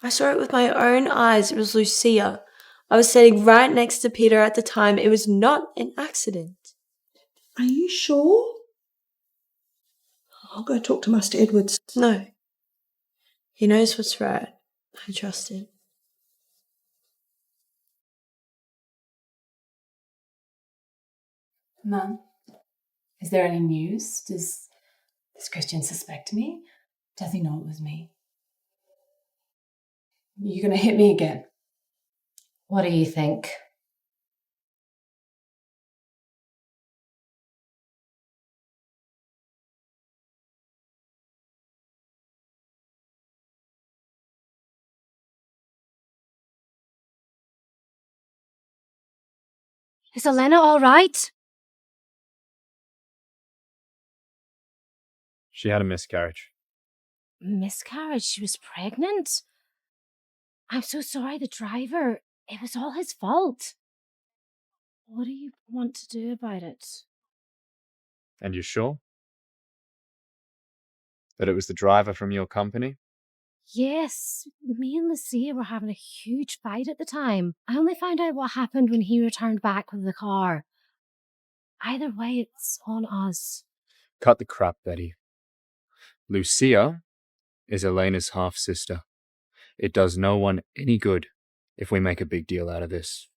I saw it with my own eyes. It was Lucia. I was sitting right next to Peter at the time. It was not an accident. Are you sure? I'll go talk to Master Edwards. No. He knows what's right. I trust him. Mum, is there any news? Does Christian suspect me? Does he know it was me? You're gonna hit me again. What do you think? Is Elena all right? She had a miscarriage. Miscarriage? She was pregnant? I'm so sorry, the driver. It was all his fault. What do you want to do about it? And you're sure? That it was the driver from your company? Yes, me and Lucia were having a huge fight at the time. I only found out what happened when he returned back with the car. Either way, it's on us. Cut the crap, Betty. Lucia is Elena's half-sister. It does no one any good if we make a big deal out of this.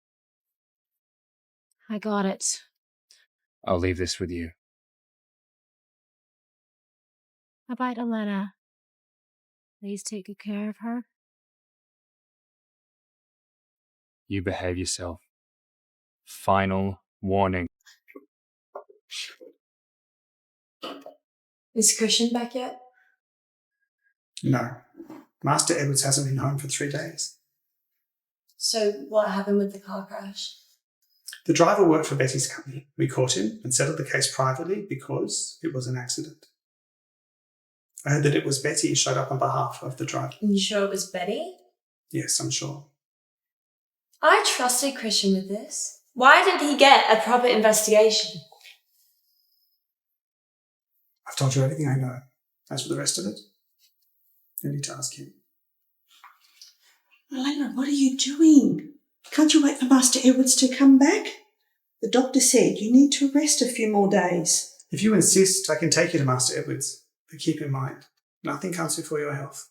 I got it. I'll leave this with you. About Elena. Please take good care of her. You behave yourself. Final warning. Is Christian back yet? No. Master Edwards hasn't been home for 3 days. So what happened with the car crash? The driver worked for Betty's company. We caught him and settled the case privately because it was an accident. I heard that it was Betty who showed up on behalf of the driver. You sure it was Betty? Yes, I'm sure. I trusted Christian with this. Why didn't he get a proper investigation? I've told you everything I know. As for the rest of it, you need to ask him. Elena, what are you doing? Can't you wait for Master Edwards to come back? The doctor said you need to rest a few more days. If you insist, I can take you to Master Edwards. But keep in mind, nothing comes before your health.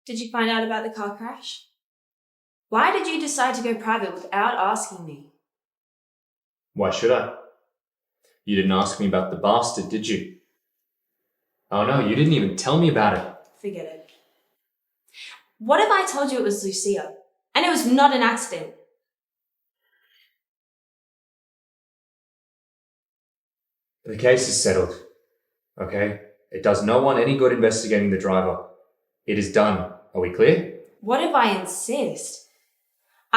Did you find out about the car crash? Why did you decide to go private without asking me? Why should I? You didn't ask me about the bastard, did you? Oh no, you didn't even tell me about it. Forget it. What if I told you it was Lucia, and it was not an accident? The case is settled. Okay? It does no one any good investigating the driver. It is done. Are we clear? What if I insist?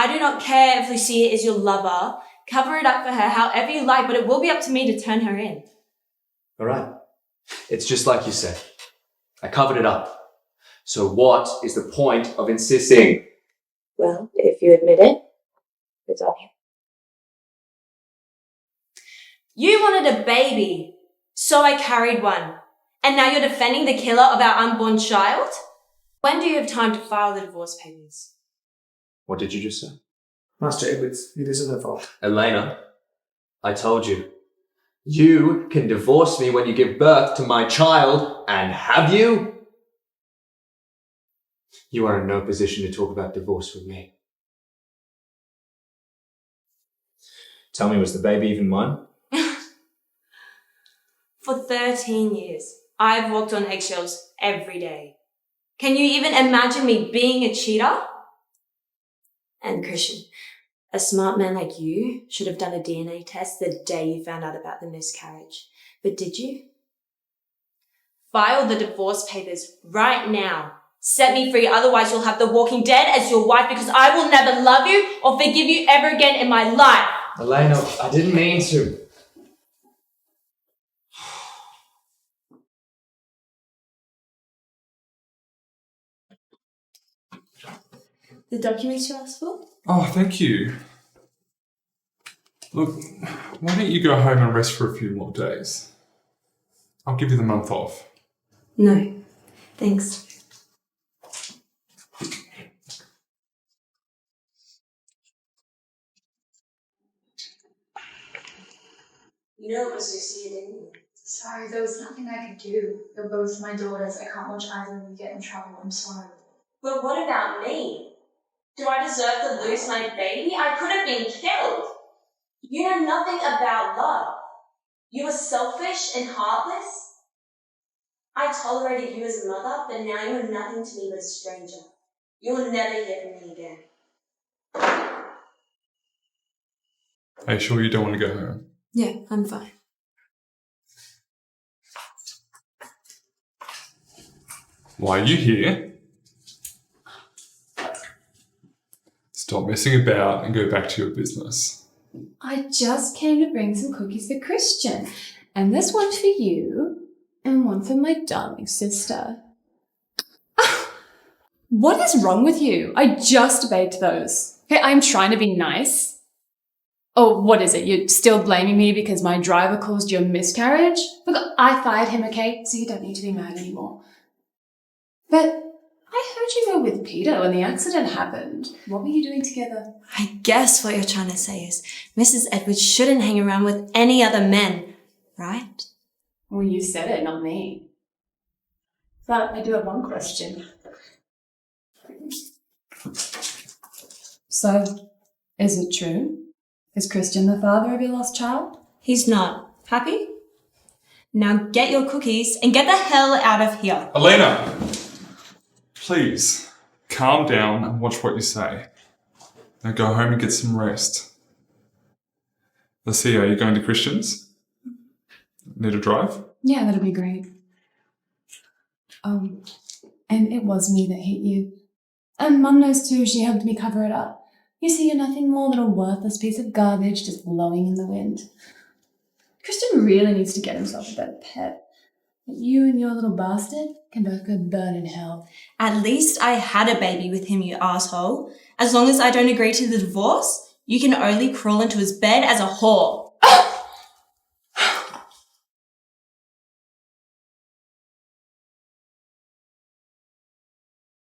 I do not care if Lucia is your lover. Cover it up for her however you like, but it will be up to me to turn her in. Alright. It's just like you said. I covered it up. So what is the point of insisting? Well, if you admit it, it's on you. You wanted a baby, so I carried one. And now you're defending the killer of our unborn child? When do you have time to file the divorce papers? What did you just say? Master Edwards, it isn't her fault. Elena, I told you. You can divorce me when you give birth to my child, and have you? You are in no position to talk about divorce with me. Tell me, was the baby even mine? For 13 years, I've walked on eggshells every day. Can you even imagine me being a cheater? And Christian, a smart man like you should have done a DNA test the day you found out about the miscarriage. But did you? File the divorce papers right now. Set me free, otherwise you'll have the Walking Dead as your wife, because I will never love you or forgive you ever again in my life. Elena, I didn't mean to. The documents you asked for? Oh, thank you. Look, why don't you go home and rest for a few more days? I'll give you the month off. No, thanks. You know it was Lucia, didn't you? Sorry, there was nothing I could do. They're both my daughters. I can't watch either of you get in trouble. I'm sorry. But what about me? Do I deserve to lose my baby? I could have been killed. You know nothing about love. You were selfish and heartless. I tolerated you as a mother, but now you are nothing to me but a stranger. You will never hear from me again. Are you sure you don't want to go home? Yeah, I'm fine. Why are you here? Stop messing about and go back to your business. I just came to bring some cookies for Christian. And this one for you, and one for my darling sister. What is wrong with you? I just baked those. Okay, I'm trying to be nice. Oh, what is it? You're still blaming me because my driver caused you a miscarriage? Look, I fired him, okay? So you don't need to be mad anymore. But I heard you were with Peter when the accident happened. What were you doing together? I guess what you're trying to say is Mrs. Edwards shouldn't hang around with any other men, right? Well, you said it, not me. But I do have one question. So, is it true? Is Christian the father of your lost child? He's not. Happy? Now get your cookies and get the hell out of here. Elena! Please, calm down and watch what you say. Now go home and get some rest. Lucia, are you going to Christian's? Need a drive? Yeah, that'll be great. And it was me that hit you. And Mum knows too, she helped me cover it up. You see, you're nothing more than a worthless piece of garbage just blowing in the wind. Christian really needs to get himself a better pet. But you and your little bastard can both go burn in hell. At least I had a baby with him, you asshole. As long as I don't agree to the divorce, you can only crawl into his bed as a whore.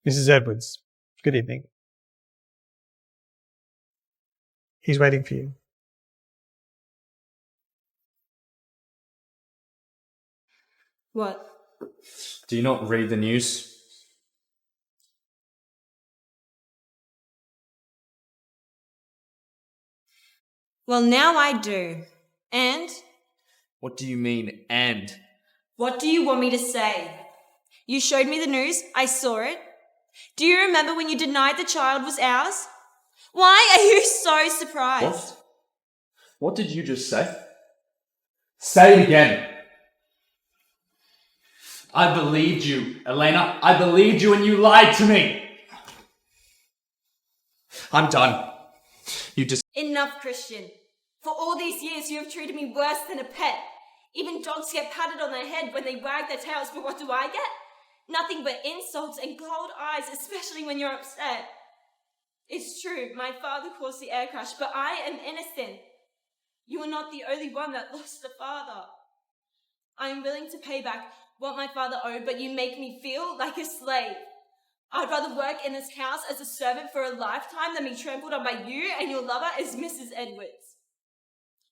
Mrs. Edwards, good evening. He's waiting for you. What? Do you not read the news? Well, now I do. And? What do you mean, and? What do you want me to say? You showed me the news. I saw it. Do you remember when you denied the child was ours? Why are you so surprised? What? What did you just say? Say it again. I believed you, Elena. I believed you and you lied to me. I'm done. Enough, Christian. For all these years, you have treated me worse than a pet. Even dogs get patted on the head when they wag their tails, but what do I get? Nothing but insults and cold eyes, especially when you're upset. It's true, my father caused the air crash, but I am innocent. You are not the only one that lost a father. I am willing to pay back what my father owed, but you make me feel like a slave. I'd rather work in this house as a servant for a lifetime than be trampled on by you and your lover as Mrs. Edwards.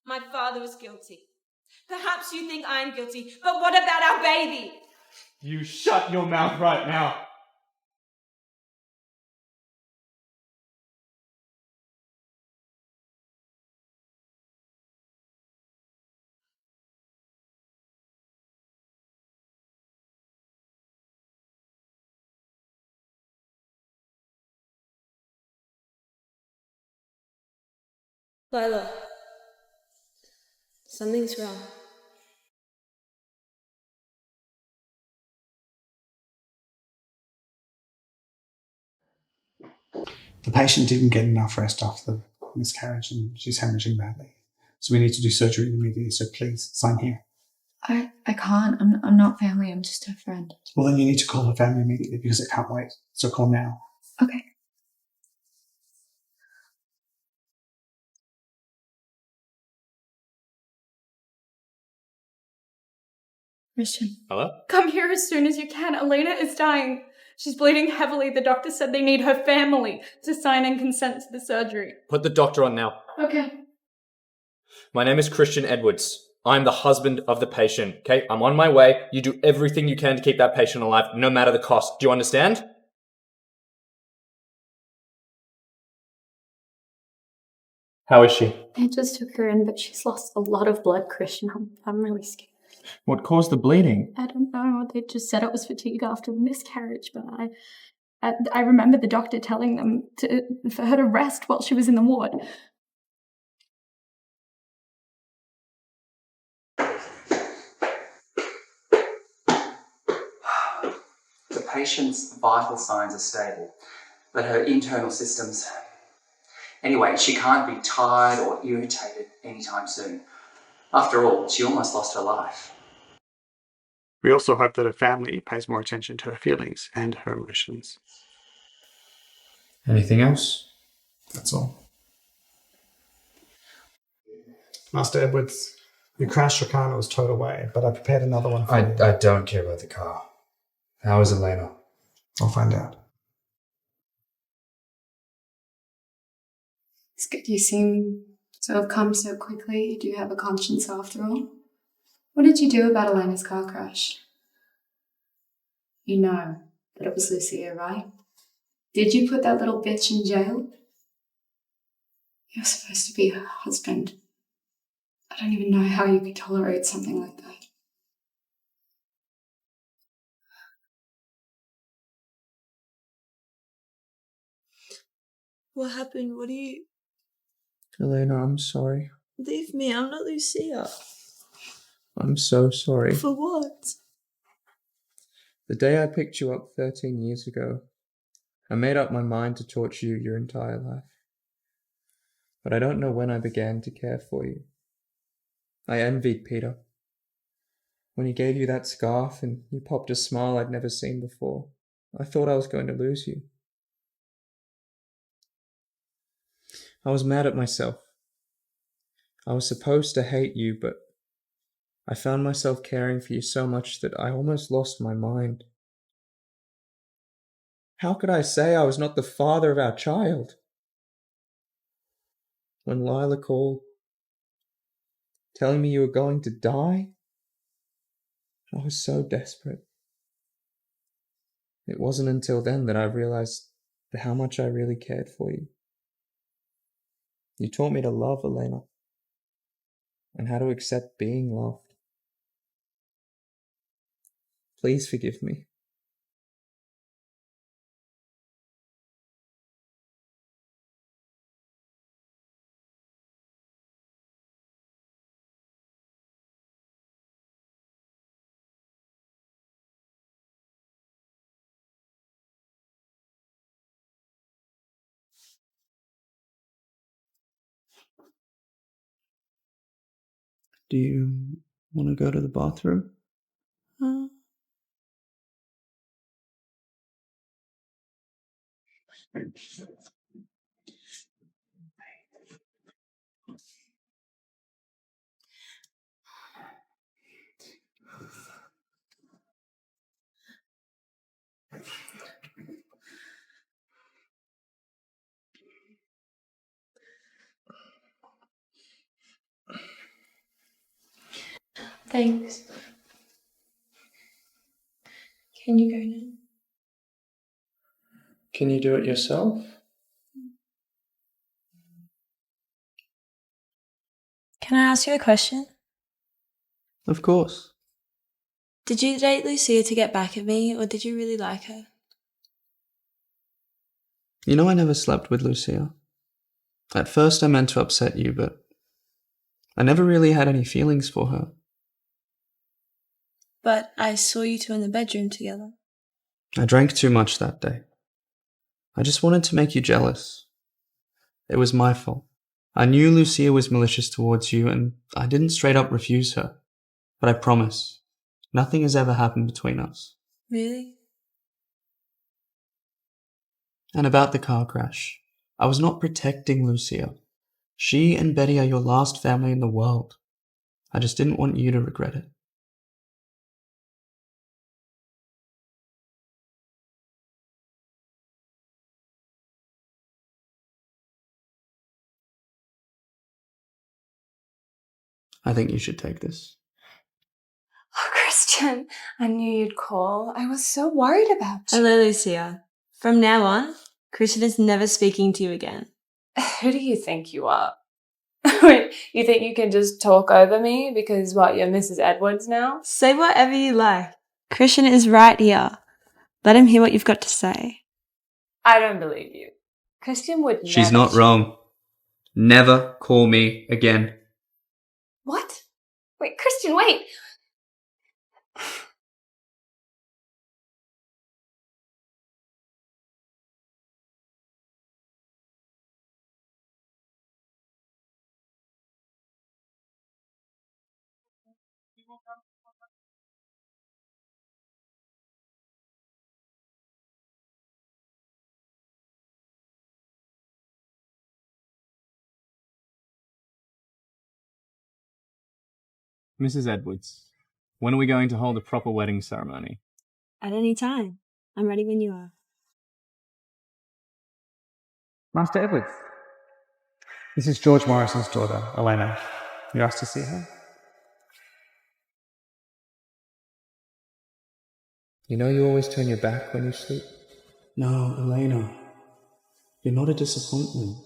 My father was guilty. Perhaps you think I'm guilty, but what about our baby? You shut your mouth right now. Lila, something's wrong. The patient didn't get enough rest after the miscarriage and she's hemorrhaging badly. So we need to do surgery immediately, so please sign here. I can't. I'm not family. I'm just her friend. Well, then you need to call her family immediately because it can't wait. So call now. Okay. Christian. Hello? Come here as soon as you can. Elena is dying. She's bleeding heavily. The doctor said they need her family to sign and consent to the surgery. Put the doctor on now. Okay. My name is Christian Edwards. I'm the husband of the patient, okay? I'm on my way. You do everything you can to keep that patient alive, no matter the cost. Do you understand? How is she? They just took her in, but she's lost a lot of blood, Christian. I'm really scared. What caused the bleeding? I don't know. They just said it was fatigue after the miscarriage, but I remember the doctor telling them for her to rest while she was in the ward. The patient's vital signs are stable, but her internal systems... Anyway, she can't be tired or irritated anytime soon. After all, she almost lost her life. We also hope that her family pays more attention to her feelings and her emotions. Anything else? That's all. Master Edwards, you crashed your car and it was towed away, but I prepared another one for you. I don't care about the car. How is Elena? I'll find out. It's good you seem to have come so quickly. You do have a conscience after all. What did you do about Elena's car crash? You know that it was Lucia, right? Did you put that little bitch in jail? You're supposed to be her husband. I don't even know how you could tolerate something like that. What happened? What do you... Elena, I'm sorry. Leave me, I'm not Lucia. I'm so sorry. For what? The day I picked you up 13 years ago, I made up my mind to torture you your entire life. But I don't know when I began to care for you. I envied Peter. When he gave you that scarf and you popped a smile I'd never seen before, I thought I was going to lose you. I was mad at myself. I was supposed to hate you, but I found myself caring for you so much that I almost lost my mind. How could I say I was not the father of our child? When Lila called, telling me you were going to die, I was so desperate. It wasn't until then that I realized how much I really cared for you. You taught me to love, Elena, and how to accept being loved. Please forgive me. Do you want to go to the bathroom? Thanks. Can you go now? Can you do it yourself? Can I ask you a question? Of course. Did you date Lucia to get back at me, or did you really like her? You know I never slept with Lucia. At first I meant to upset you, but I never really had any feelings for her. But I saw you two in the bedroom together. I drank too much that day. I just wanted to make you jealous. It was my fault. I knew Lucia was malicious towards you, and I didn't straight up refuse her. But I promise, nothing has ever happened between us. Really? And about the car crash, I was not protecting Lucia. She and Betty are your last family in the world. I just didn't want you to regret it. I think you should take this. Oh, Christian, I knew you'd call. I was so worried about you. Hello, Lucia. From now on, Christian is never speaking to you again. Who do you think you are? Wait, you think you can just talk over me because, what, you're Mrs. Edwards now? Say whatever you like. Christian is right here. Let him hear what you've got to say. I don't believe you. Christian would She's never... not wrong. Never call me again. What? Wait, Christian, wait! Mrs. Edwards, when are we going to hold a proper wedding ceremony? At any time. I'm ready when you are. Master Edwards. This is George Morrison's daughter, Elena. You asked to see her? You know you always turn your back when you sleep? No, Elena. You're not a disappointment.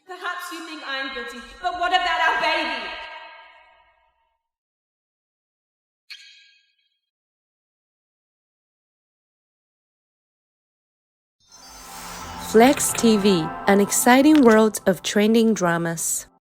Perhaps you think I'm guilty, but what about our baby? Flex TV, an exciting world of trending dramas.